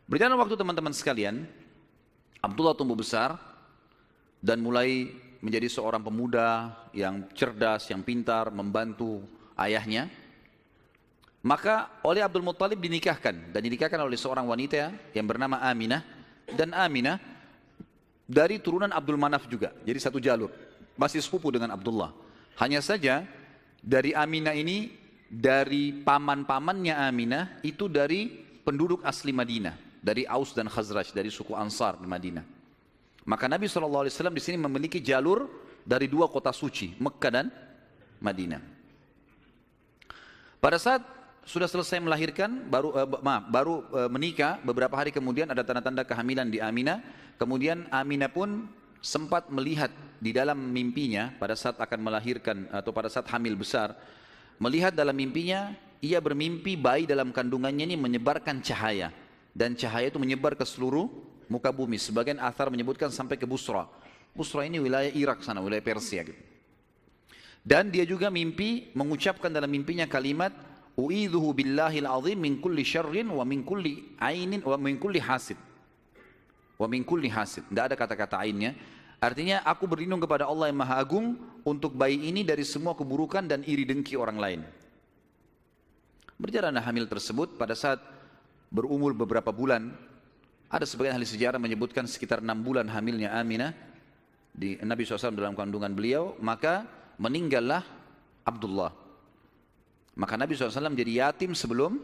Berjalan waktu teman-teman sekalian, Abdullah tumbuh besar dan mulai menjadi seorang pemuda yang cerdas, yang pintar, membantu ayahnya. Maka oleh Abdul Muttalib dinikahkan, dan dinikahkan oleh seorang wanita yang bernama Aminah. Dan Aminah dari turunan Abdul Manaf juga, jadi satu jalur, masih sepupu dengan Abdullah. Hanya saja dari Aminah ini, dari paman-pamannya Aminah itu dari penduduk asli Madinah, dari Aus dan Khazraj, dari suku Ansar di Madinah. Maka Nabi SAW di sini memiliki jalur dari dua kota suci, Mekkah dan Madinah. Pada saat sudah selesai melahirkan, baru menikah, beberapa hari kemudian ada tanda-tanda kehamilan di Aminah. Kemudian Aminah pun sempat melihat di dalam mimpinya pada saat akan melahirkan atau pada saat hamil besar, melihat dalam mimpinya, ia bermimpi bayi dalam kandungannya ini menyebarkan cahaya, dan cahaya itu menyebar ke seluruh muka bumi. Sebagian athar menyebutkan sampai ke Busra. Busra ini wilayah Irak sana, wilayah Persia gitu. Dan dia juga mimpi mengucapkan dalam mimpinya kalimat u'idzuhu billahil azim min kulli syarrin wa min kulli ainin wa min kulli hasid. Wa min kulli hasid. Tidak ada kata-kata ainnya. Artinya aku berlindung kepada Allah yang Maha Agung untuk bayi ini dari semua keburukan dan iri dengki orang lain. Berjalanlah hamil tersebut. Pada saat berumur beberapa bulan, ada sebagian ahli sejarah menyebutkan sekitar 6 bulan hamilnya Aminah di Nabi SAW dalam kandungan beliau, maka meninggallah Abdullah. Maka Nabi SAW jadi yatim sebelum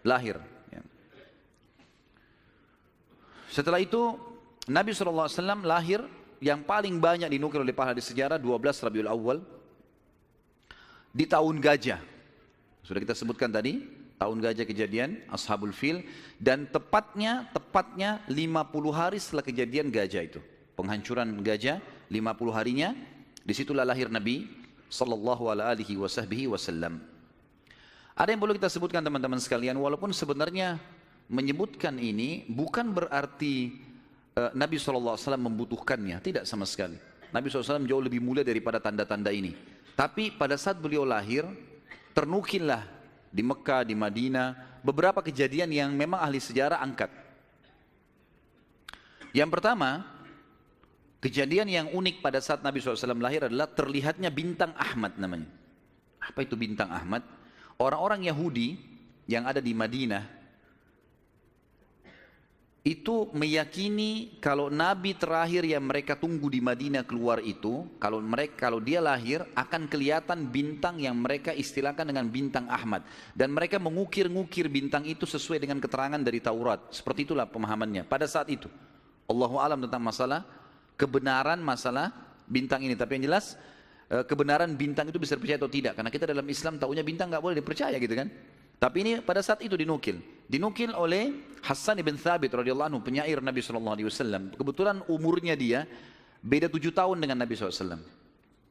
lahir. Setelah itu Nabi SAW lahir, yang paling banyak dinukil oleh para ahli sejarah 12 Rabiul Awal di tahun gajah. Sudah kita sebutkan tadi, tahun gajah kejadian Ashabul Fil, dan tepatnya 50 hari setelah kejadian gajah itu, penghancuran gajah, 50 harinya disitulah lahir Nabi sallallahu alaihi wasallam. Ada yang perlu kita sebutkan teman-teman sekalian, walaupun sebenarnya menyebutkan ini bukan berarti Nabi SAW membutuhkannya, tidak sama sekali. Nabi SAW jauh lebih mulia daripada tanda-tanda ini. Tapi pada saat beliau lahir, ternukillah di Mekkah, di Madinah, beberapa kejadian yang memang ahli sejarah angkat. Yang pertama, kejadian yang unik pada saat Nabi SAW lahir adalah terlihatnya bintang Ahmad namanya. Apa itu bintang Ahmad? Orang-orang Yahudi yang ada di Madinah itu meyakini kalau Nabi terakhir yang mereka tunggu di Madinah keluar itu, kalau dia lahir akan kelihatan bintang yang mereka istilahkan dengan bintang Ahmad, dan mereka mengukir-ngukir bintang itu sesuai dengan keterangan dari Taurat. Seperti itulah pemahamannya pada saat itu. Allahu a'lam tentang masalah kebenaran masalah bintang ini, tapi yang jelas kebenaran bintang itu bisa dipercaya atau tidak, karena kita dalam Islam taunya bintang nggak boleh dipercaya gitu kan. Tapi ini pada saat itu dinukil oleh Hassan ibn Thabit radhiyallahu anhu, penyair Nabi SAW. Kebetulan umurnya dia beda 7 tahun dengan Nabi SAW.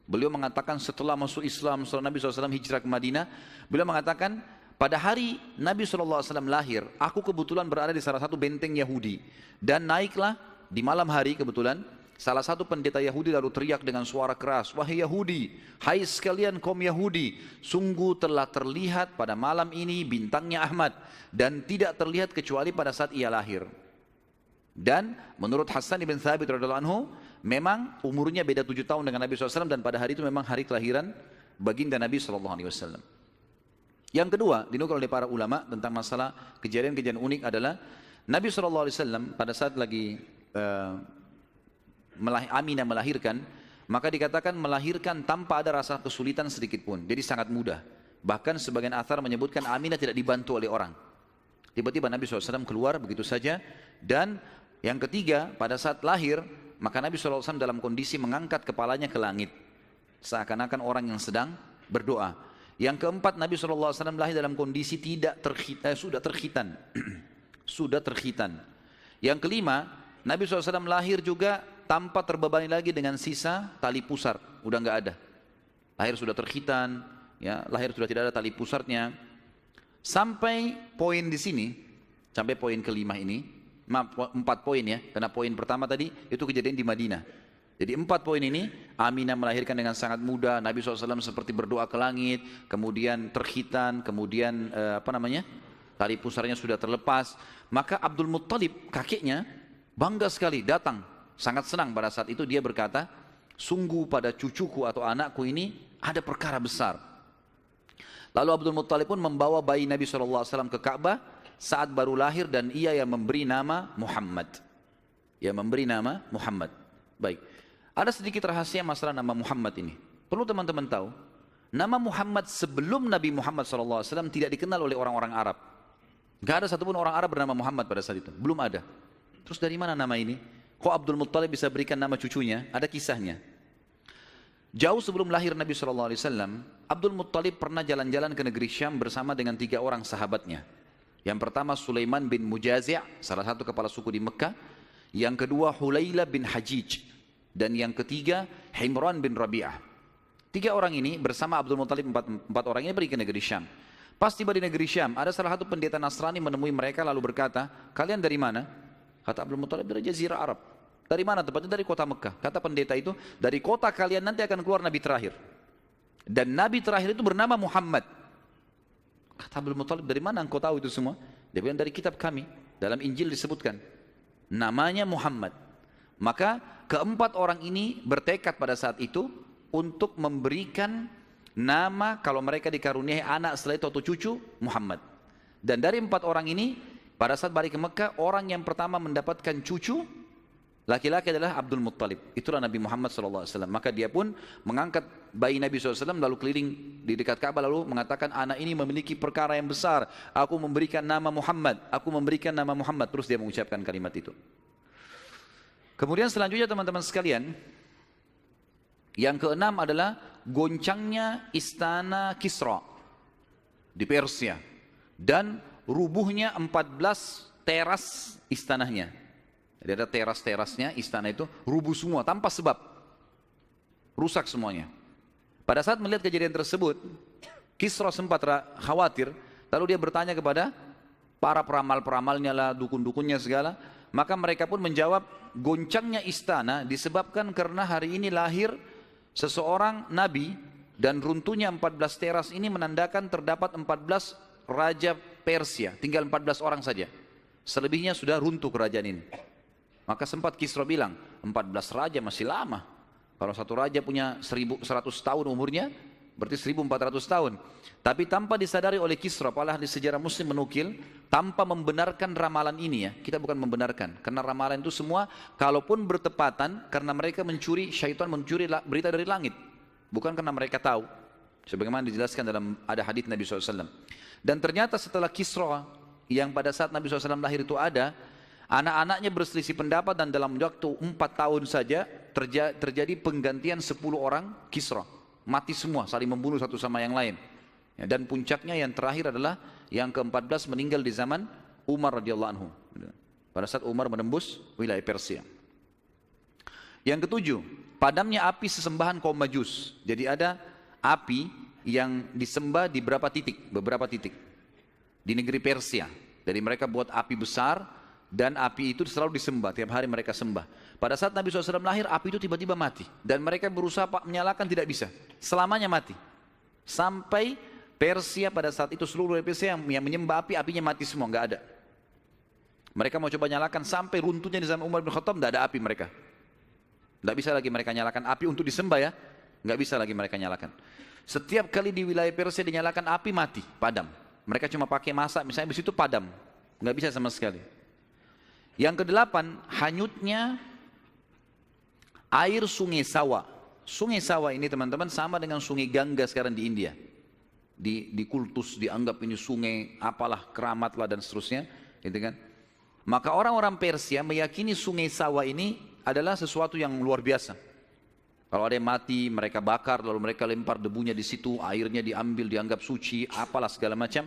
Beliau mengatakan setelah masuk Islam, setelah Nabi SAW hijrah ke Madinah, beliau mengatakan pada hari Nabi SAW lahir, aku kebetulan berada di salah satu benteng Yahudi, dan naiklah di malam hari kebetulan salah satu pendeta Yahudi lalu teriak dengan suara keras, wahai Yahudi, hai sekalian kaum Yahudi, sungguh telah terlihat pada malam ini bintangnya Ahmad, dan tidak terlihat kecuali pada saat ia lahir. Dan menurut Hassan ibn Thabit radhiyallahu anhu, memang umurnya beda 7 tahun dengan Nabi SAW, dan pada hari itu memang hari kelahiran baginda Nabi SAW. Yang kedua dinukil oleh para ulama tentang masalah kejadian-kejadian unik adalah Nabi SAW pada saat lagi Aminah melahirkan, maka dikatakan melahirkan tanpa ada rasa kesulitan sedikit pun, jadi sangat mudah. Bahkan sebagian athar menyebutkan Aminah tidak dibantu oleh orang. Tiba-tiba Nabi SAW keluar begitu saja. Dan yang ketiga, pada saat lahir, maka Nabi SAW dalam kondisi mengangkat kepalanya ke langit, seakan-akan orang yang sedang berdoa. Yang keempat, Nabi SAW lahir dalam kondisi sudah terkhitan. Sudah terkhitan. Yang kelima, Nabi SAW lahir juga tanpa terbebani lagi dengan sisa tali pusar, udah nggak ada. Lahir sudah terkhitan, ya, lahir sudah tidak ada tali pusarnya. Sampai poin di sini, sampai poin kelima ini, 4 poin ya, karena poin pertama tadi itu kejadian di Madinah. Jadi 4 poin ini, Aminah melahirkan dengan sangat mudah, Nabi SAW seperti berdoa ke langit, kemudian terkhitan, kemudian tali pusarnya sudah terlepas. Maka Abdul Muttalib, kakeknya, bangga sekali datang, sangat senang pada saat itu. Dia berkata, sungguh pada cucuku atau anakku ini ada perkara besar. Lalu Abdul Muttalib pun membawa bayi Nabi SAW ke Ka'bah saat baru lahir, dan ia yang memberi nama Muhammad. Yang memberi nama Muhammad. Baik, ada sedikit rahasia masalah nama Muhammad ini. Perlu teman-teman tahu, nama Muhammad sebelum Nabi Muhammad SAW tidak dikenal oleh orang-orang Arab. Gak ada satupun orang Arab bernama Muhammad pada saat itu, belum ada. Terus dari mana nama ini? Kok Abdul Muttalib bisa berikan nama cucunya? Ada kisahnya. Jauh sebelum lahir Nabi SAW, Abdul Muttalib pernah jalan-jalan ke negeri Syam bersama dengan 3 orang sahabatnya. Yang pertama Sulaiman bin Mujazi', salah satu kepala suku di Mekah. Yang kedua Hulayla bin Hajij. Dan yang ketiga Himran bin Rabi'ah. 3 orang ini bersama Abdul Muttalib, 4 orang ini pergi ke negeri Syam. Pas tiba di negeri Syam, ada salah satu pendeta Nasrani menemui mereka lalu berkata, kalian dari mana? Kata Abdul Muttalib, dari Jazirah Arab. Dari mana tepatnya? Dari kota Mekah. Kata pendeta itu, dari kota kalian nanti akan keluar Nabi terakhir. Dan Nabi terakhir itu bernama Muhammad. Kata Abdul Muttalib, dari mana engkau tahu itu semua? Dia bilang, dari kitab kami. Dalam Injil disebutkan. Namanya Muhammad. Maka keempat orang ini bertekad pada saat itu untuk memberikan nama kalau mereka dikaruniai anak setelah itu atau cucu, Muhammad. Dan dari 4 orang ini, pada saat balik ke Mekah, orang yang pertama mendapatkan cucu laki-laki adalah Abdul Muttalib. Itulah Nabi Muhammad SAW. Maka dia pun mengangkat bayi Nabi SAW lalu keliling di dekat Ka'bah lalu mengatakan, anak ini memiliki perkara yang besar. Aku memberikan nama Muhammad. Aku memberikan nama Muhammad. Terus dia mengucapkan kalimat itu. Kemudian selanjutnya teman-teman sekalian, yang keenam adalah goncangnya istana Kisra di Persia dan rubuhnya 14 teras istananya. Jadi ada teras-terasnya istana itu rubuh semua tanpa sebab, rusak semuanya. Pada saat melihat kejadian tersebut, Kisra sempat khawatir, lalu dia bertanya kepada para peramal-peramalnya lah, dukun-dukunnya segala. Maka mereka pun menjawab, goncangnya istana disebabkan karena hari ini lahir seseorang nabi, dan runtuhnya 14 teras ini menandakan terdapat 14 raja Persia, tinggal 14 orang saja. Selebihnya sudah runtuh kerajaan ini. Maka sempat Kisra bilang, 14 raja masih lama. Kalau satu raja punya 1100 tahun umurnya, berarti 1400 tahun. Tapi tanpa disadari oleh Kisra, para ahli sejarah muslim menukil, tanpa membenarkan ramalan ini ya. Kita bukan membenarkan, karena ramalan itu semua kalaupun bertepatan, karena mereka mencuri, syaitan mencuri berita dari langit. Bukan karena mereka tahu. Sebagaimana dijelaskan dalam ada hadits Nabi SAW. Dan ternyata setelah Kisra, yang pada saat Nabi SAW lahir itu ada, anak-anaknya berselisih pendapat, dan dalam waktu 4 tahun saja terjadi penggantian 10 orang Kisra. Mati semua, saling membunuh satu sama yang lain. Ya, dan puncaknya yang terakhir adalah yang ke-14 meninggal di zaman Umar radhiyallahu anhu. Pada saat Umar menembus wilayah Persia. Yang ke-7, padamnya api sesembahan kaum Majus. Jadi ada api yang disembah di beberapa titik di negeri Persia. Jadi mereka buat api besar dan api itu selalu disembah, tiap hari mereka sembah. Pada saat Nabi SAW lahir, api itu tiba-tiba mati dan mereka berusaha menyalakan, tidak bisa, selamanya mati. Sampai Persia pada saat itu seluruh Persia yang menyembah api, apinya mati semua, nggak ada. Mereka mau coba nyalakan sampai runtuhnya di zaman Umar bin Khattab, nggak ada api mereka. Nggak bisa lagi mereka nyalakan api untuk disembah ya, nggak bisa lagi mereka nyalakan. Setiap kali di wilayah Persia dinyalakan api mati, padam. Mereka cuma pakai masak, misalnya di situ padam, nggak bisa sama sekali. Yang ke-8, hanyutnya air sungai Sawa. Sungai Sawa ini teman-teman sama dengan sungai Gangga sekarang di India. Di kultus dianggap ini sungai apalah, keramat lah dan seterusnya, gitu kan. Maka orang-orang Persia meyakini sungai Sawa ini adalah sesuatu yang luar biasa. Kalau ada yang mati, mereka bakar, lalu mereka lempar debunya di situ, airnya diambil, dianggap suci, apalah segala macam.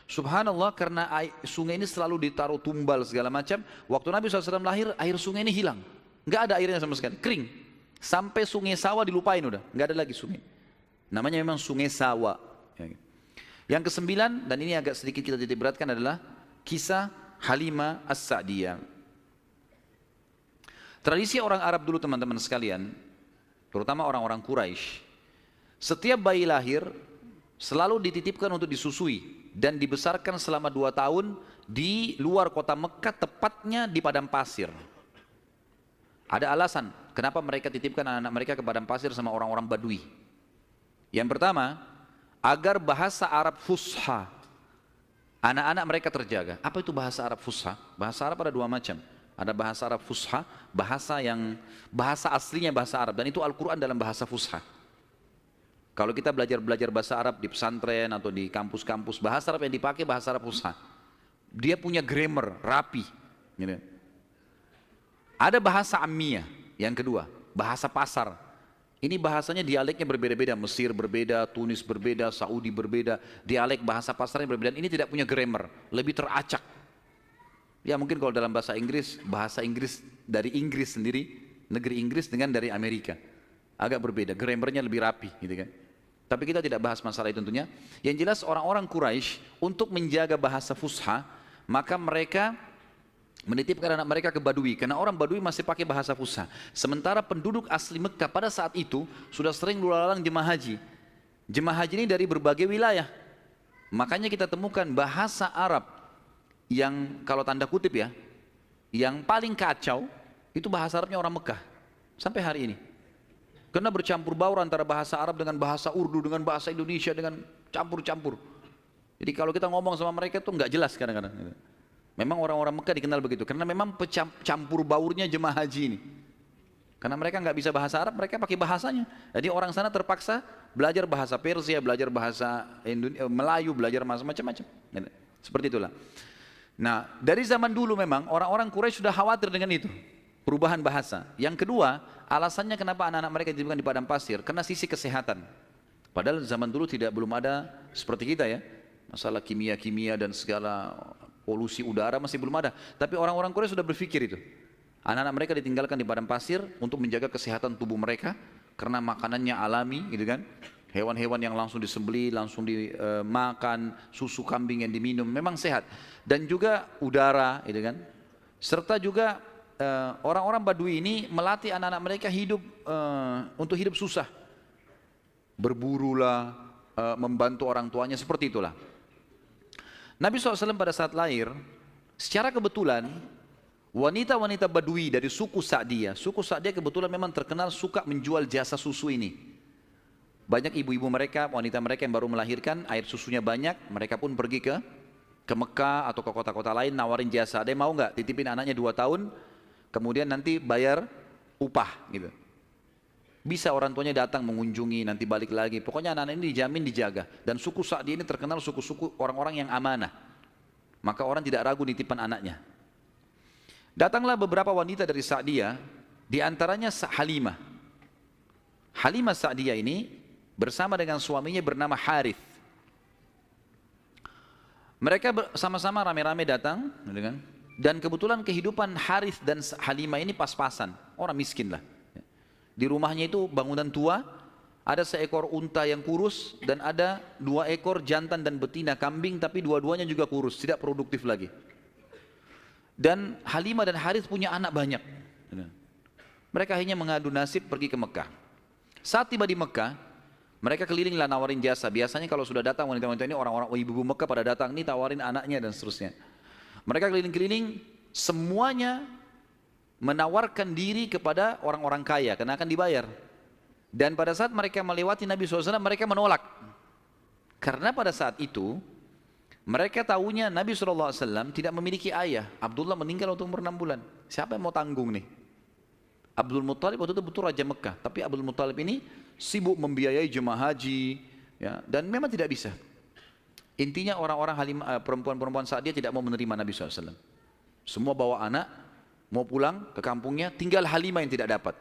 Subhanallah, karena sungai ini selalu ditaruh tumbal segala macam. Waktu Nabi SAW lahir, air sungai ini hilang. Nggak ada airnya sama sekali, kering. Sampai sungai Sawa dilupain udah, nggak ada lagi sungai. Namanya memang sungai Sawa. Yang ke-9, dan ini agak sedikit kita titik beratkan, adalah kisah Halimah As-Sa'diyah. Tradisi orang Arab dulu teman-teman sekalian, terutama orang-orang Quraisy, setiap bayi lahir selalu dititipkan untuk disusui dan dibesarkan selama 2 tahun di luar kota Mekah, tepatnya di padang pasir. Ada alasan kenapa mereka titipkan anak-anak mereka ke padang pasir sama orang-orang Badui. Yang pertama, agar bahasa Arab fusha anak-anak mereka terjaga. Apa itu bahasa Arab fusha? Bahasa Arab ada 2 macam. Ada bahasa Arab fusha, bahasa aslinya bahasa Arab, dan itu Al-Quran dalam bahasa fusha. Kalau kita belajar bahasa Arab di pesantren atau di kampus-kampus, bahasa Arab yang dipakai bahasa Arab fusha. Dia punya grammar, rapi. Gitu. Ada bahasa Ammiyah, yang kedua, bahasa pasar. Ini bahasanya dialeknya berbeda-beda, Mesir berbeda, Tunis berbeda, Saudi berbeda, dialek bahasa pasarnya berbeda. Ini tidak punya grammar, lebih teracak. Ya mungkin kalau dalam bahasa Inggris dari Inggris sendiri, negeri Inggris dengan dari Amerika. Agak berbeda, grammarnya lebih rapi gitu kan. Tapi kita tidak bahas masalah itu tentunya. Yang jelas orang-orang Quraisy untuk menjaga bahasa fusha, maka mereka menitipkan anak mereka ke Badui, karena orang Badui masih pakai bahasa fusha. Sementara penduduk asli Mekah pada saat itu sudah sering lalu-lalang jemaah haji. Jemaah haji ini dari berbagai wilayah. Makanya kita temukan bahasa Arab yang kalau tanda kutip ya, yang paling kacau itu bahasa Arabnya orang Mekah sampai hari ini. Karena bercampur baur antara bahasa Arab dengan bahasa Urdu, dengan bahasa Indonesia, dengan campur-campur. Jadi kalau kita ngomong sama mereka itu nggak jelas kadang-kadang. Memang orang-orang Mekah dikenal begitu, karena memang campur baurnya jemaah haji ini. Karena mereka nggak bisa bahasa Arab, mereka pakai bahasanya. Jadi orang sana terpaksa belajar bahasa Persia, belajar bahasa Melayu, belajar macam-macam. Seperti itulah. Nah, dari zaman dulu memang orang-orang Quraisy sudah khawatir dengan itu, perubahan bahasa. Yang kedua, alasannya kenapa anak-anak mereka dititipkan di padang pasir, karena sisi kesehatan. Padahal zaman dulu belum ada seperti kita ya, masalah kimia-kimia dan segala polusi udara masih belum ada. Tapi orang-orang Quraisy sudah berpikir itu. Anak-anak mereka ditinggalkan di padang pasir untuk menjaga kesehatan tubuh mereka, karena makanannya alami gitu kan. Hewan-hewan yang langsung disembelih, langsung dimakan, susu kambing yang diminum, memang sehat. Dan juga udara, gitu kan. Serta juga orang-orang Badui ini melatih anak-anak mereka hidup untuk hidup susah. Berburulah, membantu orang tuanya, seperti itulah. Nabi SAW pada saat lahir, secara kebetulan, wanita-wanita Badui dari suku Sa'diyah kebetulan memang terkenal suka menjual jasa susu ini. Banyak ibu-ibu mereka, wanita mereka yang baru melahirkan, air susunya banyak, mereka pun pergi ke Mekah atau ke kota-kota lain nawarin jasa. Ada yang mau nggak titipin anaknya 2 tahun, kemudian nanti bayar upah gitu. Bisa orang tuanya datang mengunjungi, nanti balik lagi. Pokoknya anak-anak ini dijamin dijaga. Dan suku Sa'di ini terkenal suku-suku orang-orang yang amanah. Maka orang tidak ragu nitipan anaknya. Datanglah beberapa wanita dari Sa'diyah, di antaranya Halimah. Halimah Sa'diyah ini bersama dengan suaminya bernama Harith. Mereka sama-sama rame-rame datang, dan kebetulan kehidupan Harith dan Halimah ini pas-pasan, orang miskin lah. Di rumahnya itu bangunan tua, ada seekor unta yang kurus dan ada 2 ekor jantan dan betina kambing, tapi dua-duanya juga kurus, tidak produktif lagi. Dan Halimah dan Harith punya anak banyak. Mereka akhirnya mengadu nasib pergi ke Mekah. Saat tiba di Mekah, mereka kelilinglah nawarin jasa. Biasanya kalau sudah datang wanita-wanita ini, orang-orang ibu-ibu Mekah pada datang nih tawarin anaknya dan seterusnya. Mereka keliling-keliling, semuanya menawarkan diri kepada orang-orang kaya karena akan dibayar. Dan pada saat mereka melewati Nabi SAW, mereka menolak. Karena pada saat itu mereka tahunya Nabi SAW tidak memiliki ayah. Abdullah meninggal waktu umur 6 bulan. Siapa yang mau tanggung nih? Abdul Muttalib waktu itu betul Raja Mekah, tapi Abdul Muttalib ini sibuk membiayai jemaah haji, ya, dan memang tidak bisa. Intinya orang-orang perempuan-perempuan Sa'diyah tidak mau menerima Nabi SAW. Semua bawa anak, mau pulang ke kampungnya, tinggal Halimah yang tidak dapat.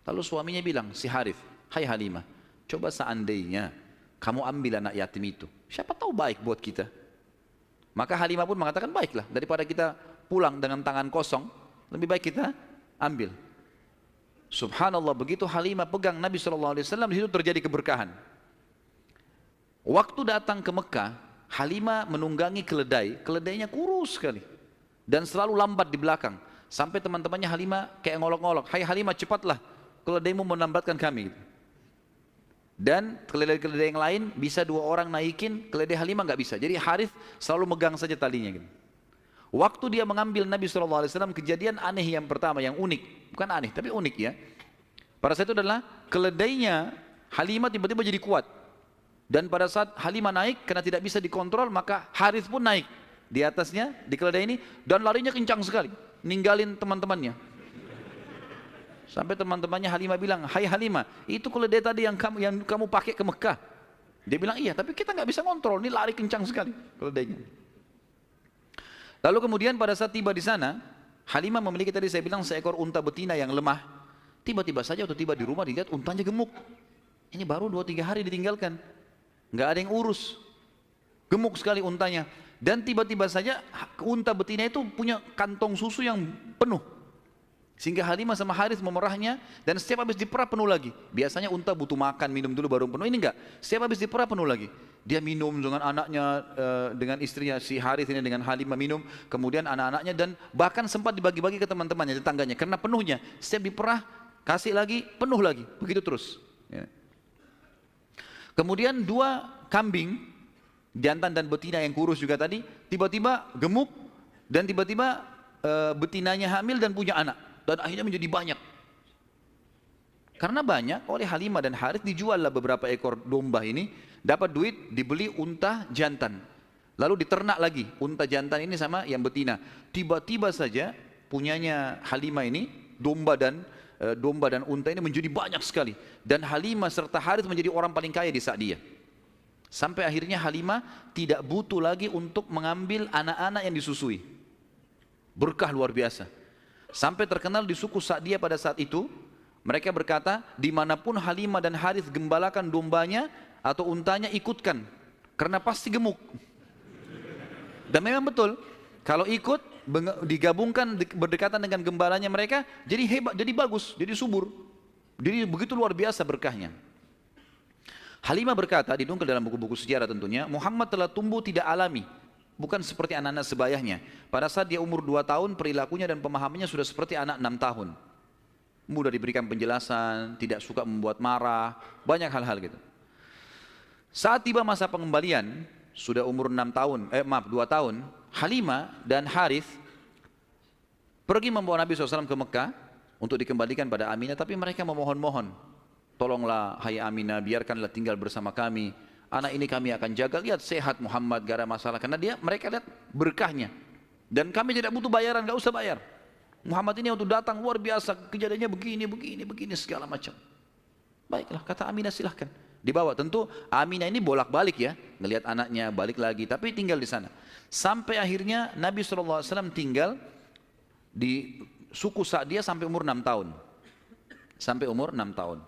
Lalu suaminya bilang, si Harith, hai Halimah, coba seandainya kamu ambil anak yatim itu, siapa tahu baik buat kita. Maka Halimah pun mengatakan, baiklah, daripada kita pulang dengan tangan kosong, lebih baik kita ambil. Subhanallah, begitu Halimah pegang Nabi SAW, di situ terjadi keberkahan. Waktu datang ke Mekah, Halimah menunggangi keledainya kurus sekali dan selalu lambat di belakang, sampai teman-temannya Halimah kayak ngolok-ngolok, hai Halimah cepatlah, keledaimu melambatkan kami. Dan keledai-keledai yang lain bisa 2 orang naikin, keledai Halimah nggak bisa. Jadi Harith selalu megang saja talinya gitu. Waktu dia mengambil Nabi SAW, kejadian aneh yang pertama, yang unik. Bukan aneh, tapi unik ya. Pada saat itu adalah keledainya Halimah tiba-tiba jadi kuat. Dan pada saat Halimah naik, karena tidak bisa dikontrol, maka Harith pun naik di atasnya, di keledai ini, dan larinya kencang sekali, ninggalin teman-temannya. Sampai teman-temannya Halimah bilang, hai Halimah, itu keledai tadi yang kamu pakai ke Mekah. Dia bilang, iya, tapi kita nggak bisa kontrol, ini lari kencang sekali keledainya. Lalu kemudian pada saat tiba di sana, Halimah memiliki tadi saya bilang seekor unta betina yang lemah. Tiba-tiba saja waktu tiba di rumah dilihat untanya gemuk. Ini baru 2-3 hari ditinggalkan, nggak ada yang urus, gemuk sekali untanya. Dan tiba-tiba saja unta betina itu punya kantong susu yang penuh. Sehingga Halimah sama Harith memerahnya, dan setiap habis diperah penuh lagi. Biasanya unta butuh makan, minum dulu baru penuh, ini enggak. Setiap habis diperah penuh lagi. Dia minum dengan anaknya, dengan istrinya, si Harith ini dengan Halimah minum, kemudian anak-anaknya, dan bahkan sempat dibagi-bagi ke teman-temannya, tetangganya. Karena penuhnya, setiap diperah, kasih lagi, penuh lagi. Begitu terus. Ya. Kemudian 2 kambing, jantan dan betina yang kurus juga tadi, tiba-tiba gemuk, dan tiba-tiba betinanya hamil dan punya anak. Dan akhirnya menjadi banyak. Karena banyak, oleh Halimah dan Harith dijuallah beberapa ekor domba ini, dapat duit, dibeli unta jantan. Lalu diternak lagi unta jantan ini sama yang betina. Tiba-tiba saja punyanya Halimah ini, domba dan unta ini menjadi banyak sekali. Dan Halimah serta Harith menjadi orang paling kaya di saat dia. Sampai akhirnya Halimah tidak butuh lagi untuk mengambil anak-anak yang disusui. Berkah luar biasa. Sampai terkenal di suku Sa'diyah pada saat itu, mereka berkata, dimanapun Halimah dan Harith gembalakan dombanya atau untanya, ikutkan, karena pasti gemuk. Dan memang betul, kalau ikut digabungkan berdekatan dengan gembalanya mereka, jadi hebat, jadi bagus, jadi subur, jadi begitu luar biasa berkahnya. Halimah berkata, didongkel dalam buku-buku sejarah tentunya, Muhammad telah tumbuh tidak alami, bukan seperti anak-anak sebayahnya. Pada saat dia umur 2 tahun, perilakunya dan pemahamannya sudah seperti anak 6 tahun. Mudah diberikan penjelasan, tidak suka membuat marah, banyak hal-hal gitu. Saat tiba masa pengembalian, sudah umur 2 tahun, Halimah dan Harith pergi membawa Nabi SAW ke Mekah untuk dikembalikan pada Aminah, tapi mereka memohon-mohon, tolonglah hai Aminah, biarkanlah tinggal bersama kami. Anak ini kami akan jaga, lihat sehat Muhammad, gak ada masalah. Karena mereka lihat berkahnya. Dan kami tidak butuh bayaran, gak usah bayar. Muhammad ini waktu datang luar biasa, kejadiannya begini, segala macam. Baiklah, kata Aminah silahkan. Dibawa, tentu Aminah ini bolak-balik ya, ngelihat anaknya, balik lagi, tapi tinggal di sana. Sampai akhirnya Nabi SAW tinggal di suku Sa'diyah sampai umur 6 tahun. Sampai umur 6 tahun.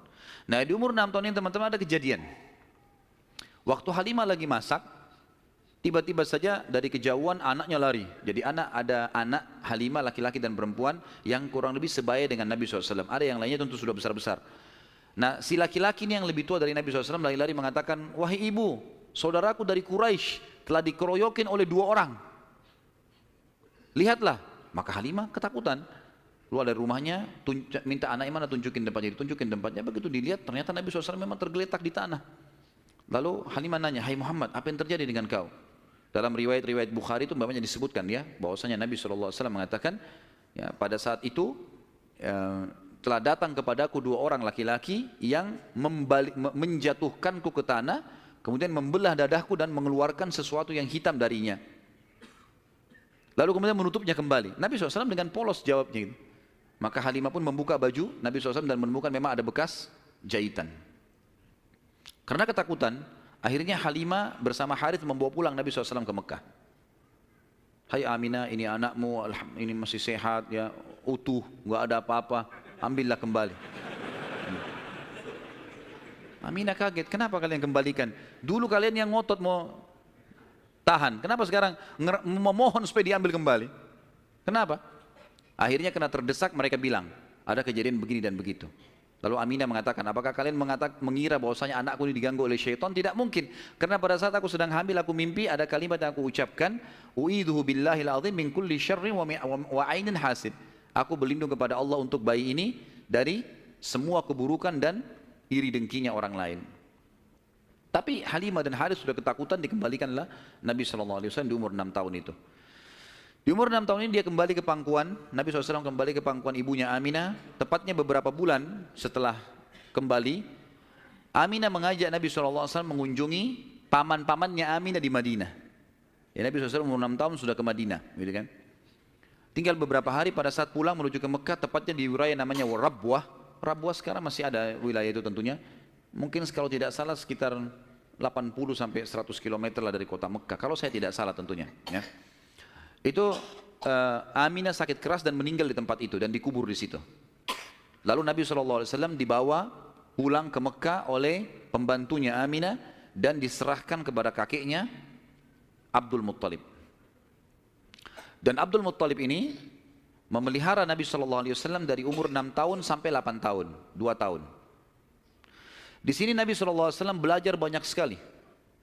Nah di umur 6 tahun ini teman-teman ada kejadian. Waktu Halimah lagi masak, tiba-tiba saja dari kejauhan anaknya lari. Jadi ada anak Halimah laki-laki dan perempuan yang kurang lebih sebaya dengan Nabi SAW. Ada yang lainnya tentu sudah besar-besar. Nah si laki-laki ini yang lebih tua dari Nabi SAW lari-lari mengatakan, wahai ibu, saudaraku dari Quraisy telah dikeroyokin oleh 2 orang. Lihatlah. Maka Halimah ketakutan. Keluar dari rumahnya, minta anaknya mana, tunjukin tempatnya. Ditunjukin tempatnya, begitu dilihat ternyata Nabi SAW memang tergeletak di tanah. Lalu Halimah nanya, hai Muhammad, apa yang terjadi dengan kau? Dalam riwayat-riwayat Bukhari itu memangnya disebutkan ya, bahwasanya Nabi SAW mengatakan, ya, pada saat itu telah datang kepadaku 2 orang laki-laki yang menjatuhkanku ke tanah, kemudian membelah dadahku dan mengeluarkan sesuatu yang hitam darinya. Lalu kemudian menutupnya kembali. Nabi SAW dengan polos jawabnya. Maka Halimah pun membuka baju Nabi SAW dan menemukan memang ada bekas jahitan. Karena ketakutan, akhirnya Halimah bersama Harith membawa pulang Nabi SAW ke Mekah. Hai Aminah, ini anakmu, ini masih sehat, ya, utuh, nggak ada apa-apa, ambillah kembali. Aminah kaget, kenapa kalian kembalikan? Dulu kalian yang ngotot mau tahan, kenapa sekarang memohon supaya diambil kembali? Kenapa? Akhirnya kena terdesak, mereka bilang, ada kejadian begini dan begitu. Lalu Aminah mengatakan, apakah kalian mengira bahwasanya anakku ini diganggu oleh syaitan? Tidak mungkin. Karena pada saat aku sedang hamil, aku mimpi ada kalimat yang aku ucapkan, u'idhuhu billahil azim min kulli syarrin wa ainin hasid. Aku berlindung kepada Allah untuk bayi ini dari semua keburukan dan iri dengkinya orang lain. Tapi Halimah dan Harith sudah ketakutan, dikembalikanlah Nabi SAW di umur 6 tahun itu. Di umur 6 tahun ini dia kembali ke pangkuan, Nabi SAW kembali ke pangkuan ibunya Aminah. Tepatnya beberapa bulan setelah kembali, Aminah mengajak Nabi SAW mengunjungi paman-pamannya Aminah di Madinah. Ya, Nabi SAW umur 6 tahun sudah ke Madinah, gitu kan. Tinggal beberapa hari pada saat pulang menuju ke Mekah, tepatnya di wilayah namanya Rabwah. Rabwah sekarang masih ada wilayah itu tentunya. Mungkin kalau tidak salah sekitar 80 sampai 100 km lah dari kota Mekah. Kalau saya tidak salah tentunya. Ya. Itu Aminah sakit keras dan meninggal di tempat itu dan dikubur di situ. Lalu Nabi SAW dibawa pulang ke Mekah oleh pembantunya Aminah dan diserahkan kepada kakeknya Abdul Muttalib. Dan Abdul Muttalib ini memelihara Nabi SAW dari umur 6 tahun sampai 8 tahun, 2 tahun. Di sini Nabi SAW belajar banyak sekali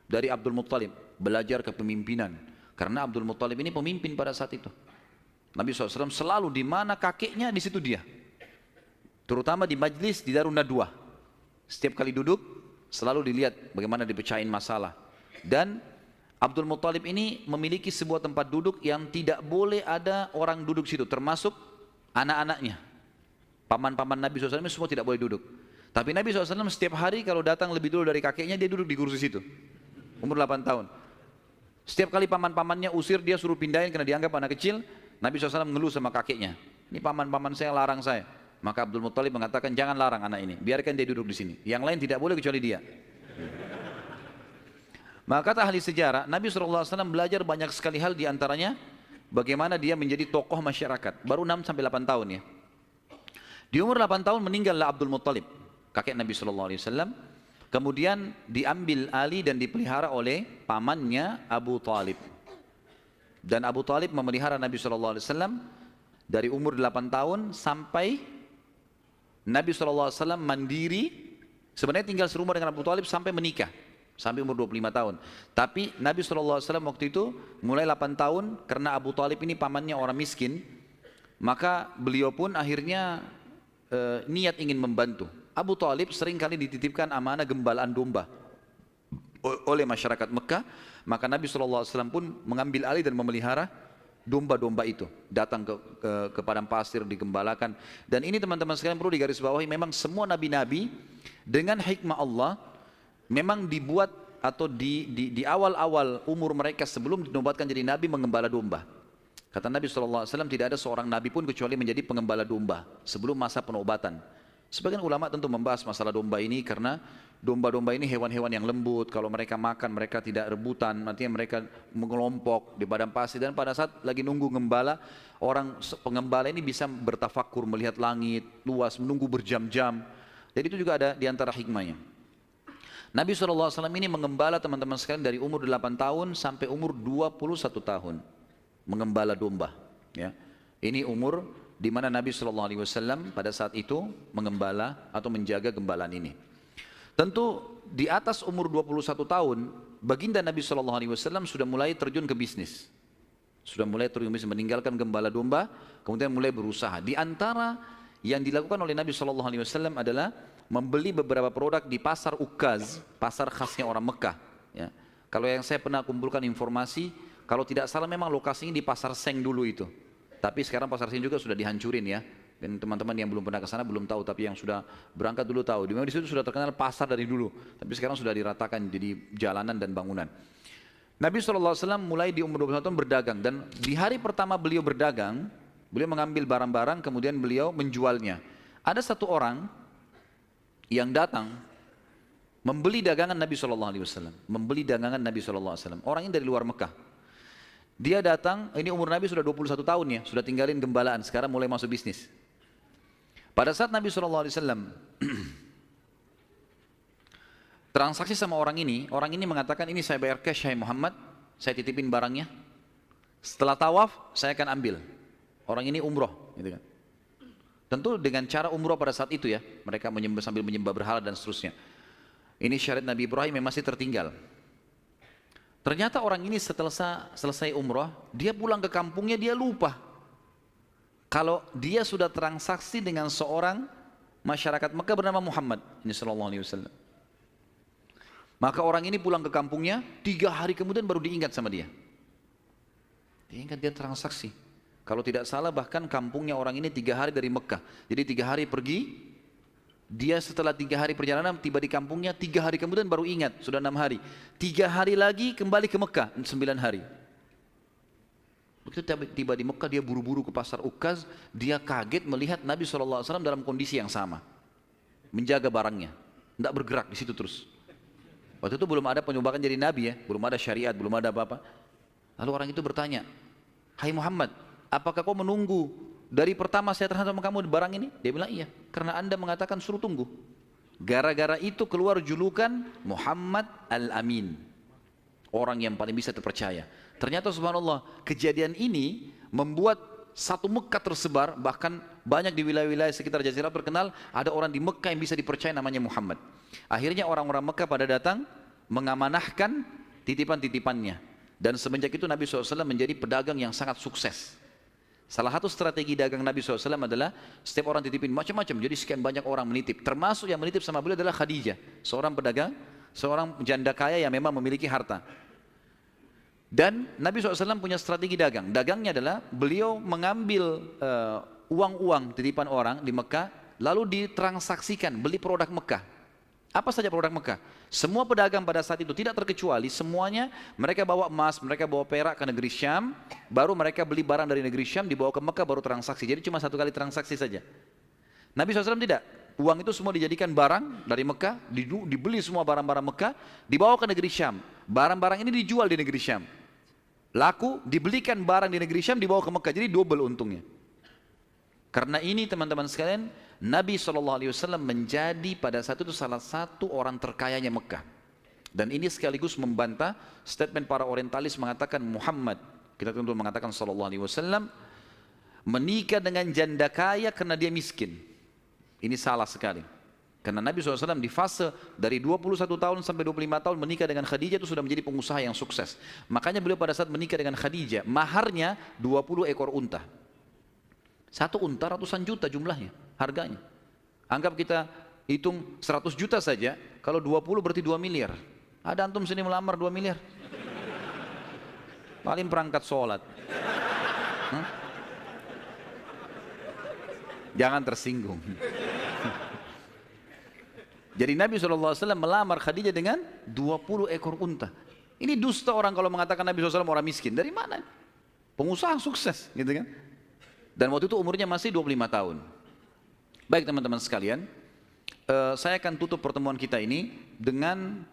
dari Abdul Muttalib, belajar kepemimpinan. Karena Abdul Muttalib ini pemimpin pada saat itu. Nabi SAW selalu di mana kakeknya, di situ dia. Terutama di majlis di Darun Nadwah. Setiap kali duduk, selalu dilihat bagaimana dipecahin masalah. Dan Abdul Muttalib ini memiliki sebuah tempat duduk yang tidak boleh ada orang duduk situ, termasuk anak-anaknya. Paman-paman Nabi SAW semua tidak boleh duduk. Tapi Nabi SAW setiap hari kalau datang lebih dulu dari kakeknya, dia duduk di kursi situ. Umur 8 tahun. Setiap kali paman-pamannya usir, dia suruh pindahin karena dianggap anak kecil. Nabi SAW mengeluh sama kakeknya. Ini paman-paman saya larang saya. Maka Abdul Muttalib mengatakan, jangan larang anak ini, biarkan dia duduk di sini. Yang lain tidak boleh kecuali dia. Maka kata ahli sejarah, Nabi SAW belajar banyak sekali hal, diantaranya bagaimana dia menjadi tokoh masyarakat. Baru 6 sampai 8 tahun ya. Di umur 8 tahun meninggallah Abdul Muttalib, kakek Nabi SAW. Kemudian diambil alih dan dipelihara oleh pamannya Abu Talib. Dan Abu Talib memelihara Nabi SAW dari umur 8 tahun sampai Nabi SAW mandiri. Sebenarnya tinggal serumah dengan Abu Talib sampai menikah, sampai umur 25 tahun. Tapi Nabi SAW waktu itu mulai 8 tahun, karena Abu Talib ini pamannya orang miskin, maka beliau pun akhirnya niat ingin membantu. Abu Talib seringkali dititipkan amanah gembalaan domba oleh masyarakat Mekah, maka Nabi SAW pun mengambil alih dan memelihara domba-domba itu. Datang ke padang pasir, digembalakan. Dan ini teman-teman sekalian perlu digarisbawahi, memang semua nabi-nabi dengan hikmah Allah memang dibuat atau di awal-awal umur mereka sebelum dinobatkan jadi nabi mengembala domba. Kata Nabi SAW, tidak ada seorang nabi pun kecuali menjadi pengembala domba sebelum masa penobatan. Sebagian ulama tentu membahas masalah domba ini karena domba-domba ini hewan-hewan yang lembut. Kalau mereka makan, mereka tidak rebutan, artinya mereka mengelompok di padang pasir. Dan pada saat lagi nunggu gembala, orang pengembala ini bisa bertafakur, melihat langit luas, menunggu berjam-jam. Jadi itu juga ada di antara hikmahnya. Nabi SAW ini mengembala teman-teman sekalian dari umur 8 tahun sampai umur 21 tahun. Mengembala domba. Ya. Ini umur di mana Nabi SAW pada saat itu mengembala atau menjaga gembalaan ini. Tentu di atas umur 21 tahun, baginda Nabi SAW sudah mulai terjun ke bisnis. Sudah mulai terjun ke bisnis, meninggalkan gembala domba, kemudian mulai berusaha. Di antara yang dilakukan oleh Nabi SAW adalah membeli beberapa produk di pasar Ukaz, pasar khasnya orang Mekah. Ya. Kalau yang saya pernah kumpulkan informasi, kalau tidak salah memang lokasinya di pasar Seng dulu itu. Tapi sekarang pasar Seng juga sudah dihancurin ya. Dan teman-teman yang belum pernah ke sana belum tahu, tapi yang sudah berangkat dulu tahu. Di situ sudah terkenal pasar dari dulu, tapi sekarang sudah diratakan jadi jalanan dan bangunan. Nabi SAW mulai di umur 21 tahun berdagang, dan di hari pertama beliau berdagang, beliau mengambil barang-barang kemudian beliau menjualnya. Ada satu orang yang datang membeli dagangan Nabi SAW, membeli dagangan Nabi SAW. Orang ini dari luar Mekah. Dia datang, ini umur Nabi sudah 21 tahun ya, sudah tinggalin gembalaan, sekarang mulai masuk bisnis. Pada saat Nabi SAW transaksi sama orang ini mengatakan, ini saya bayar cash, hai Muhammad, saya titipin barangnya. Setelah tawaf, saya akan ambil. Orang ini umroh, gitu kan. Tentu dengan cara umroh pada saat itu ya, mereka sambil menyembah berhala dan seterusnya. Ini syariat Nabi Ibrahim yang masih tertinggal. Ternyata orang ini setelah selesai umroh, dia pulang ke kampungnya, dia lupa kalau dia sudah transaksi dengan seorang masyarakat Mekah bernama Muhammad ini sallallahu alaihi wasallam. Maka orang ini pulang ke kampungnya, 3 hari kemudian baru diingat sama dia. Diingat dia transaksi. Kalau tidak salah bahkan kampungnya orang ini 3 hari dari Mekah. Jadi 3 hari pergi, dia setelah 3 hari perjalanan tiba di kampungnya, 3 hari kemudian baru ingat, sudah 6 hari. 3 hari lagi kembali ke Mekah, 9 hari. Begitu tiba di Mekah, dia buru-buru ke pasar Ukaz, dia kaget melihat Nabi SAW dalam kondisi yang sama. Menjaga barangnya, tidak bergerak di situ terus. Waktu itu belum ada penyumbatan jadi Nabi ya, belum ada syariat, belum ada apa-apa. Lalu orang itu bertanya, "Hai Muhammad, apakah kau menunggu dari pertama saya terhadap kamu di barang ini?" Dia bilang, "Iya, karena Anda mengatakan suruh tunggu." Gara-gara itu keluar julukan Muhammad Al-Amin, orang yang paling bisa terpercaya. Ternyata subhanallah, kejadian ini membuat satu Mekah tersebar, bahkan banyak di wilayah-wilayah sekitar Jazirah terkenal, ada orang di Mekah yang bisa dipercaya namanya Muhammad. Akhirnya orang-orang Mekah pada datang mengamanahkan titipan-titipannya. Dan semenjak itu Nabi SAW menjadi pedagang yang sangat sukses. Salah satu strategi dagang Nabi SAW adalah setiap orang titipin macam-macam, jadi sekian banyak orang menitip. Termasuk yang menitip sama beliau adalah Khadijah, seorang pedagang, seorang janda kaya yang memang memiliki harta. Dan Nabi SAW punya strategi dagang. Dagangnya adalah beliau mengambil uang-uang titipan orang di Mekah, lalu ditransaksikan, beli produk Mekah. Apa saja produk Mekah? Semua pedagang pada saat itu tidak terkecuali, semuanya mereka bawa emas, mereka bawa perak ke negeri Syam, baru mereka beli barang dari negeri Syam, dibawa ke Mekah baru transaksi. Jadi cuma 1 kali transaksi saja. Nabi SAW tidak. Uang itu semua dijadikan barang dari Mekah, dibeli semua barang-barang Mekah, dibawa ke negeri Syam. Barang-barang ini dijual di negeri Syam. Laku, dibelikan barang di negeri Syam, dibawa ke Mekah. Jadi double untungnya. Karena ini teman-teman sekalian, Nabi SAW menjadi pada saat itu salah satu orang terkayanya Mekah. Dan ini sekaligus membantah statement para orientalis mengatakan Muhammad, kita tentu mengatakan SAW, menikah dengan janda kaya karena dia miskin. Ini salah sekali. Karena Nabi SAW di fase dari 21 tahun sampai 25 tahun menikah dengan Khadijah itu sudah menjadi pengusaha yang sukses. Makanya beliau pada saat menikah dengan Khadijah, maharnya 20 ekor unta. 1 unta ratusan juta jumlahnya, harganya. Anggap kita hitung 100 juta saja, kalau 20 berarti 2 miliar. Ada antum sini melamar 2 miliar? Paling perangkat sholat. Jangan tersinggung. Jadi Nabi SAW melamar Khadijah dengan 20 ekor unta. Ini dusta orang kalau mengatakan Nabi SAW orang miskin. Dari mana? Pengusaha sukses, gitu kan? Dan waktu itu umurnya masih 25 tahun. Baik teman-teman sekalian, saya akan tutup pertemuan kita ini dengan,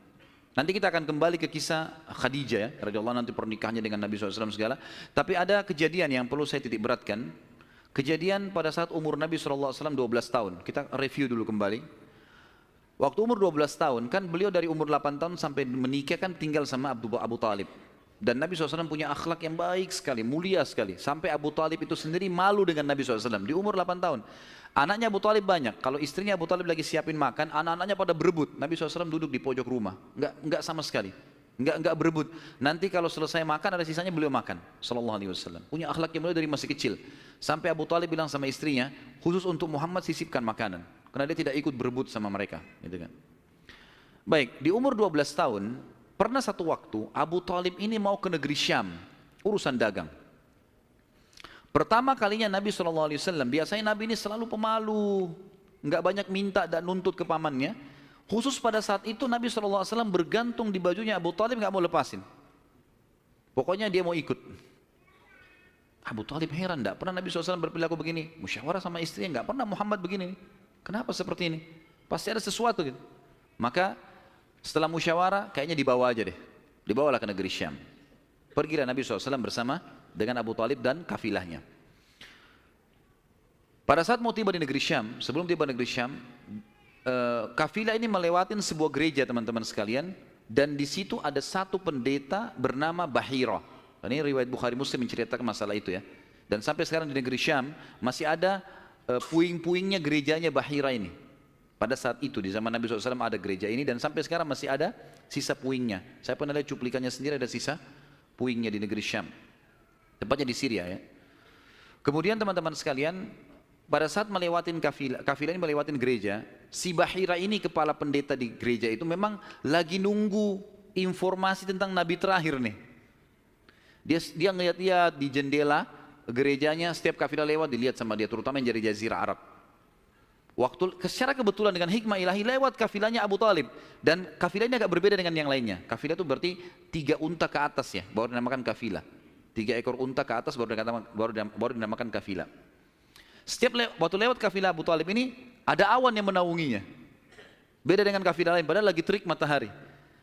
nanti kita akan kembali ke kisah Khadijah ya, radhiyallahu nanti pernikahannya dengan Nabi SAW segala. Tapi ada kejadian yang perlu saya titik beratkan. Kejadian pada saat umur Nabi SAW 12 tahun. Kita review dulu kembali. Waktu umur 12 tahun, kan beliau dari umur 8 tahun sampai menikah kan tinggal sama Abu Talib. Dan Nabi SAW punya akhlak yang baik sekali, mulia sekali. Sampai Abu Talib itu sendiri malu dengan Nabi SAW di umur 8 tahun. Anaknya Abu Talib banyak. Kalau istrinya Abu Talib lagi siapin makan, anak-anaknya pada berebut. Nabi SAW duduk di pojok rumah. Enggak sama sekali. Enggak berebut. Nanti kalau selesai makan ada sisanya beliau makan. Sallallahu alaihi wasallam. Punya akhlak yang mulia dari masih kecil. Sampai Abu Talib bilang sama istrinya, khusus untuk Muhammad sisipkan makanan. Karena dia tidak ikut berebut sama mereka. Gitu kan. Baik, di umur 12 tahun, pernah satu waktu Abu Talib ini mau ke negeri Syam, urusan dagang. Pertama kalinya Nabi SAW, biasanya Nabi ini selalu pemalu, nggak banyak minta dan nuntut ke pamannya. Khusus pada saat itu Nabi SAW bergantung di bajunya Abu Talib, nggak mau lepasin. Pokoknya dia mau ikut. Abu Talib heran, nggak pernah Nabi SAW berperilaku begini. Musyawarah sama istrinya, nggak pernah Muhammad begini. Kenapa seperti ini? Pasti ada sesuatu gitu. Maka setelah musyawarah, kayaknya dibawa aja deh. Dibawalah ke negeri Syam. Pergilah Nabi SAW bersama dengan Abu Talib dan kafilahnya. Pada saat mau tiba di negeri Syam, sebelum tiba di negeri Syam, kafilah ini melewatin sebuah gereja teman-teman sekalian. Dan di situ ada satu pendeta bernama Bahira. Ini riwayat Bukhari Muslim menceritakan masalah itu ya. Dan sampai sekarang di negeri Syam masih ada puing-puingnya gerejanya Bahira ini. Pada saat itu di zaman Nabi SAW ada gereja ini dan sampai sekarang masih ada sisa puingnya. Saya pernah lihat cuplikannya sendiri, ada sisa puingnya di negeri Syam. Tepatnya di Syria ya. Kemudian teman-teman sekalian, pada saat melewatin kafilah ini melewatin gereja, si Bahira ini kepala pendeta di gereja itu memang lagi nunggu informasi tentang Nabi terakhir nih. Dia ngeliat-lihat di jendela gerejanya, setiap kafilah lewat dilihat sama dia, terutama yang dari Jazirah Arab. Secara kebetulan dengan hikmah ilahi lewat kafilahnya Abu Talib, dan kafilah ini agak berbeda dengan yang lainnya. Kafilah itu berarti 3 unta ke atas ya, baru dinamakan kafilah. 3 ekor unta ke atas baru dinamakan kafilah. Waktu lewat kafilah Abu Talib ini ada awan yang menaunginya. Beda dengan kafilah lain, padahal lagi terik matahari.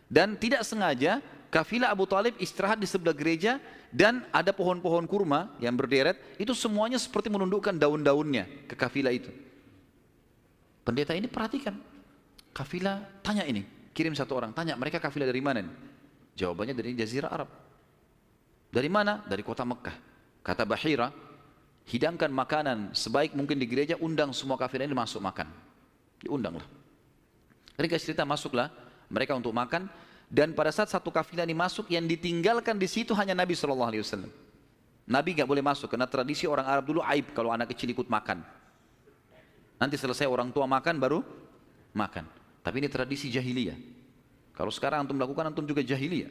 Dan tidak sengaja kafilah Abu Talib istirahat di sebelah gereja, dan ada pohon-pohon kurma yang berderet, itu semuanya seperti menundukkan daun-daunnya ke kafilah itu. Pendeta ini perhatikan, kafilah tanya ini, kirim satu orang, tanya mereka kafilah dari mana nih? Jawabannya dari Jazirah Arab. Dari mana? Dari kota Mekah. Kata Bahira, hidangkan makanan sebaik mungkin di gereja, undang semua kafilah ini masuk makan. Diundanglah. Ringkas cerita, masuklah mereka untuk makan, dan pada saat satu kafilah ini masuk, yang ditinggalkan di situ hanya Nabi SAW. Nabi nggak boleh masuk, karena tradisi orang Arab dulu aib kalau anak kecil ikut makan. Nanti selesai orang tua makan baru makan. Tapi ini tradisi jahiliyah. Kalau sekarang antum lakukan, antum juga jahiliyah.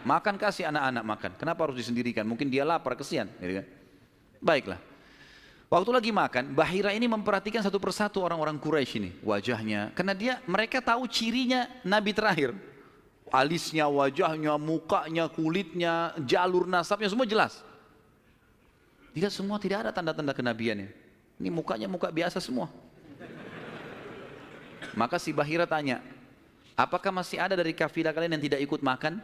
Makan, kasih anak-anak makan. Kenapa harus disendirikan? Mungkin dia lapar, kesian. Baiklah. Waktu lagi makan, Bahira ini memperhatikan satu persatu orang-orang Quraisy ini, wajahnya. Karena mereka tahu cirinya Nabi terakhir. Alisnya, wajahnya, mukanya, kulitnya, jalur nasabnya, semua jelas. Tidak semua, tidak ada tanda-tanda kenabiannya. Ini mukanya muka biasa semua. Maka si Bahira tanya, apakah masih ada dari kafilah kalian yang tidak ikut makan?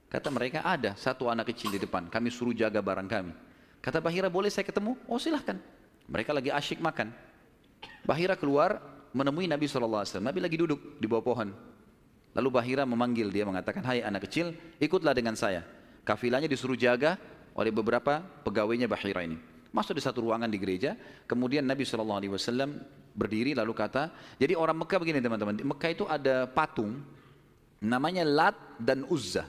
Kata mereka, ada satu anak kecil di depan, kami suruh jaga barang kami. Kata Bahira, boleh saya ketemu? Oh silahkan. Mereka lagi asyik makan. Bahira keluar menemui Nabi SAW. Nabi lagi duduk di bawah pohon. Lalu Bahira memanggil dia, mengatakan, hai anak kecil, ikutlah dengan saya. Kafilahnya disuruh jaga oleh beberapa pegawainya Bahira ini. Masuk di satu ruangan di gereja, kemudian Nabi SAW berdiri lalu kata, jadi orang Mekah begini teman-teman, di Mekah itu ada patung, namanya Lat dan Uzza.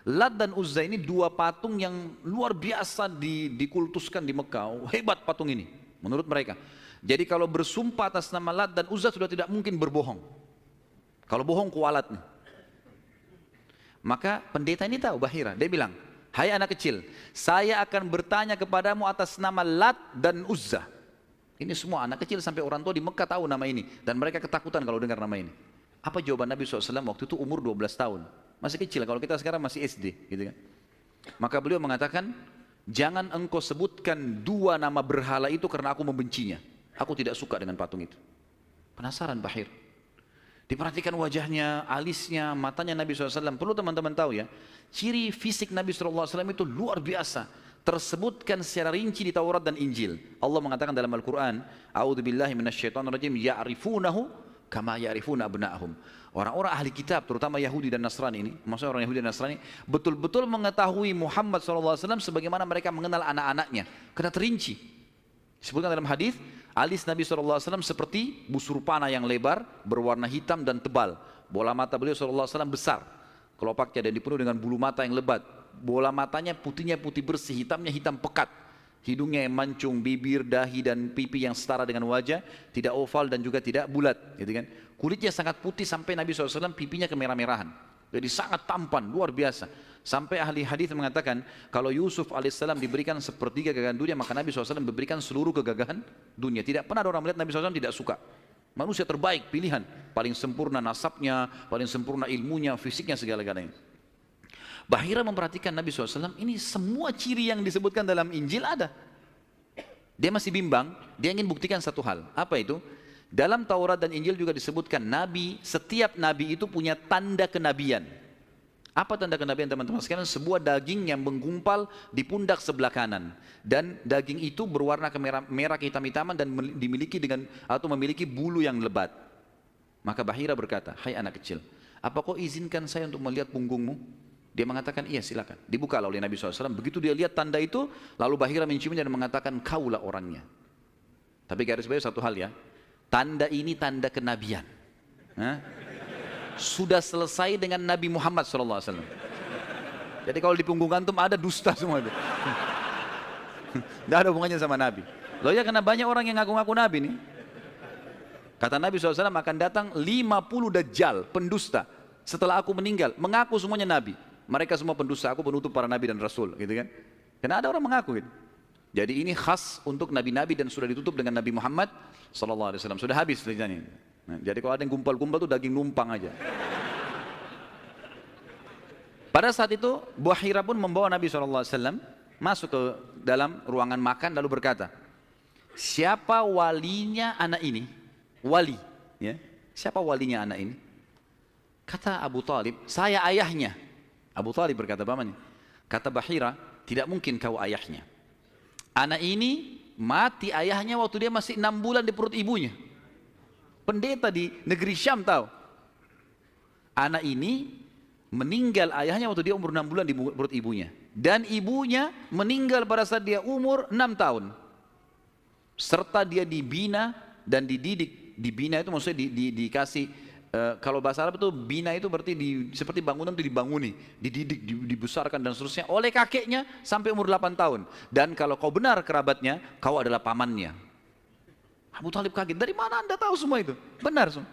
Lat dan Uzza ini 2 patung yang luar biasa dikultuskan di Mekah, hebat patung ini menurut mereka. Jadi kalau bersumpah atas nama Lat dan Uzza sudah tidak mungkin berbohong. Kalau bohong kualat nih. Maka pendeta ini tahu Bahira, dia bilang, hai anak kecil, saya akan bertanya kepadamu atas nama Lat dan Uzza. Ini semua anak kecil sampai orang tua di Mekah tahu nama ini, dan mereka ketakutan kalau dengar nama ini. Apa jawaban Nabi SAW waktu itu? Umur 12 tahun, masih kecil. Kalau kita sekarang masih SD gitu kan. Maka beliau mengatakan, jangan engkau sebutkan 2 nama berhala itu karena aku membencinya. Aku tidak suka dengan patung itu. Penasaran Bahir. Diperhatikan wajahnya, alisnya, matanya Nabi SAW. Perlu teman-teman tahu ya, ciri fisik Nabi SAW itu luar biasa. Tersebutkan secara rinci di Taurat dan Injil. Allah mengatakan dalam Al-Quran, A'udzubillahi minasyaitonirrajim, ya'rifunahu kama ya'rifuna abna'ahum. Orang-orang ahli kitab, terutama Yahudi dan Nasrani ini, maksudnya orang Yahudi dan Nasrani, betul-betul mengetahui Muhammad SAW sebagaimana mereka mengenal anak-anaknya. Karena terinci. Disebutkan dalam hadis, alis Nabi SAW seperti busur panah yang lebar, berwarna hitam dan tebal. Bola mata beliau SAW besar, kelopaknya, dan dipenuhi dengan bulu mata yang lebat. Bola matanya putihnya putih bersih, hitamnya hitam pekat. Hidungnya yang mancung, bibir, dahi dan pipi yang setara dengan wajah, tidak oval dan juga tidak bulat, gitu kan. Kulitnya sangat putih sampai Nabi SAW pipinya kemerah-merahan. Jadi sangat tampan, luar biasa. Sampai ahli hadis mengatakan, kalau Yusuf alaihissalam diberikan sepertiga gagahan dunia, maka Nabi SAW diberikan seluruh kegagahan dunia. Tidak pernah ada orang melihat Nabi SAW tidak suka. Manusia terbaik, pilihan, paling sempurna nasabnya, paling sempurna ilmunya, fisiknya, segala-galanya. Bahira memperhatikan Nabi SAW, ini semua ciri yang disebutkan dalam Injil ada. Dia masih bimbang, dia ingin buktikan satu hal. Apa itu? Dalam Taurat dan Injil juga disebutkan setiap nabi itu punya tanda kenabian. Apa tanda kenabian teman-teman sekalian? Sebuah daging yang menggumpal di pundak sebelah kanan, dan daging itu berwarna merah kehitam-hitaman dan memiliki bulu yang lebat. Maka Bahira berkata, hai anak kecil, apa kau izinkan saya untuk melihat punggungmu? Dia mengatakan, iya silakan. Dibukalah oleh Nabi SAW. Begitu dia lihat tanda itu, lalu Bahira menciumnya dan mengatakan, kaulah orangnya. Tapi garis bawah satu hal ya, tanda ini tanda kenabian. Sudah selesai dengan Nabi Muhammad SAW. Jadi kalau di punggung antum ada dusta semua itu. Tidak ada hubungannya sama Nabi. Loh ya, karena banyak orang yang ngaku-ngaku Nabi nih. Kata Nabi SAW akan datang 50 dajjal, pendusta. Setelah aku meninggal, mengaku semuanya Nabi. Mereka semua pendusta, aku penutup para Nabi dan Rasul, gitu kan. Karena ada orang mengaku gitu. Jadi ini khas untuk Nabi-Nabi dan sudah ditutup dengan Nabi Muhammad SAW. Sudah habis ceritanya. Nah, jadi kalau ada yang gumpal-gumpal tuh daging numpang aja. Pada saat itu, Buhairah pun membawa Nabi SAW masuk ke dalam ruangan makan lalu berkata, siapa walinya anak ini? Wali, ya. Siapa walinya anak ini? Kata Abu Talib, saya ayahnya. Abu Talib berkata, pamannya. Kata Buhairah, tidak mungkin kau ayahnya. Anak ini mati ayahnya waktu dia masih 6 bulan di perut ibunya. Pendeta di negeri Syam tahu. Anak ini meninggal ayahnya waktu dia umur 6 bulan di perut ibunya. Dan ibunya meninggal pada saat dia umur 6 tahun. Serta dia dibina dan dididik. Dibina itu maksudnya dikasih, kalau bahasa Arab itu bina itu berarti seperti bangunan itu dibanguni, dididik, dibesarkan dan seterusnya oleh kakeknya sampai umur 8 tahun. Dan kalau kau benar kerabatnya, kau adalah pamannya. Abu Talib kaget, dari mana anda tahu semua itu? Benar semua.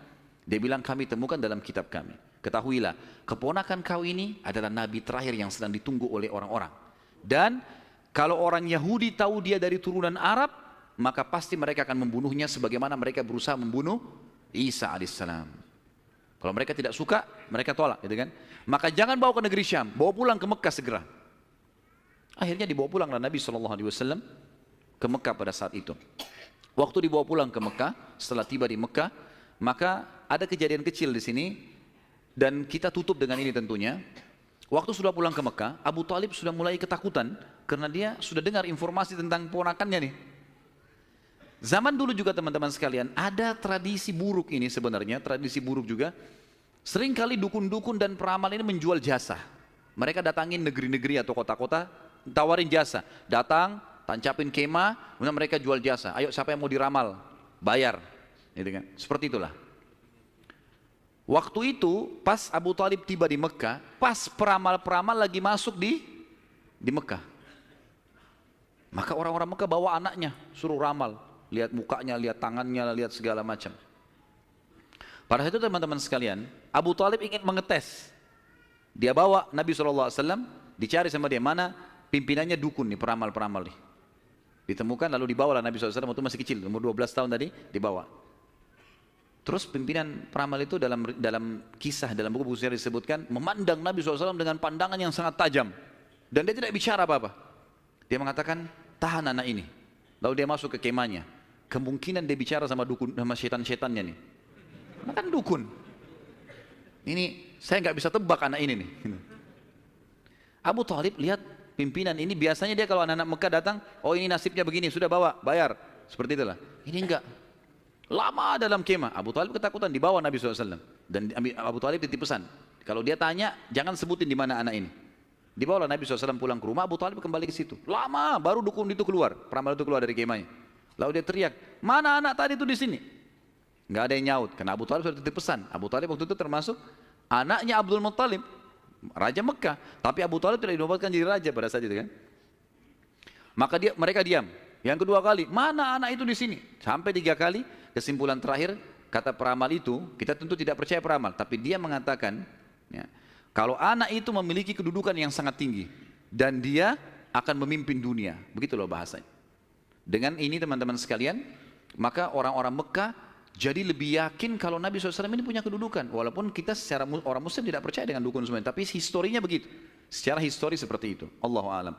Dia bilang, kami temukan dalam kitab kami. Ketahuilah, keponakan kau ini adalah nabi terakhir yang sedang ditunggu oleh orang-orang. Dan kalau orang Yahudi tahu dia dari turunan Arab, maka pasti mereka akan membunuhnya sebagaimana mereka berusaha membunuh Isa alaihissalam. Kalau mereka tidak suka, mereka tolak, gitu kan? Maka jangan bawa ke negeri Syam, bawa pulang ke Mekah segera. Akhirnya dibawa pulanglah Nabi SAW ke Mekah pada saat itu. Waktu dibawa pulang ke Mekah, setelah tiba di Mekah, maka ada kejadian kecil di sini dan kita tutup dengan ini tentunya. Waktu sudah pulang ke Mekah, Abu Talib sudah mulai ketakutan karena dia sudah dengar informasi tentang ponakannya nih. Zaman dulu juga teman-teman sekalian, ada tradisi buruk ini sebenarnya, tradisi buruk juga. Seringkali dukun-dukun dan peramal ini menjual jasa. Mereka datangin negeri-negeri atau kota-kota, tawarin jasa. Datang, tancapin kemah, kemudian mereka jual jasa. Ayo siapa yang mau diramal, bayar. Gitu kan? Seperti itulah. Waktu itu, pas Abu Talib tiba di Mekah, pas peramal-peramal lagi masuk di Mekah. Maka orang-orang Mekah bawa anaknya, suruh ramal. Lihat mukanya, lihat tangannya, lihat segala macam. Pada saat itu teman-teman sekalian, Abu Talib ingin mengetes. Dia bawa Nabi SAW, dicari sama dia, mana pimpinannya dukun nih, peramal-peramal nih. Ditemukan lalu dibawalah Nabi SAW, waktu masih kecil, umur 12 tahun tadi, dibawa. Terus pimpinan peramal itu dalam kisah, dalam buku sejarah disebutkan, memandang Nabi SAW dengan pandangan yang sangat tajam. Dan dia tidak bicara apa-apa. Dia mengatakan, tahan anak ini. Lalu dia masuk ke kemahnya. Kemungkinan dia bicara sama dukun, sama setan-setannya nih. Makan dukun. Ini saya nggak bisa tebak anak ini nih. Abu Talib lihat pimpinan ini, biasanya dia kalau anak-anak Mekah datang, oh ini nasibnya begini, sudah bawa, bayar. Seperti itulah. Ini enggak. Lama dalam kemah. Abu Talib ketakutan, dibawa Nabi SAW. Dan Abu Talib titip pesan, kalau dia tanya, jangan sebutin di mana anak ini. Dibawalah Nabi SAW pulang ke rumah, Abu Talib kembali ke situ. Lama, baru dukun itu keluar, peramal itu keluar dari kemahnya. Lalu dia teriak, mana anak tadi itu di sini? Nggak ada yang nyaut, karena Abu Talib sudah titip pesan. Abu Talib waktu itu termasuk anaknya Abdul Muttalib, Raja Mekah. Tapi Abu Talib tidak dinobatkan jadi raja pada saat itu kan. Maka mereka diam. Yang kedua kali, mana anak itu di sini? Sampai 3 kali, kesimpulan terakhir, kata peramal itu, kita tentu tidak percaya peramal. Tapi dia mengatakan, ya, kalau anak itu memiliki kedudukan yang sangat tinggi, dan dia akan memimpin dunia. Begitu loh bahasanya. Dengan ini teman-teman sekalian, maka orang-orang Mekah jadi lebih yakin kalau Nabi SAW ini punya kedudukan. Walaupun kita secara orang Muslim tidak percaya dengan dukun semua, tapi historinya begitu. Secara histori seperti itu. Allahu a'lam.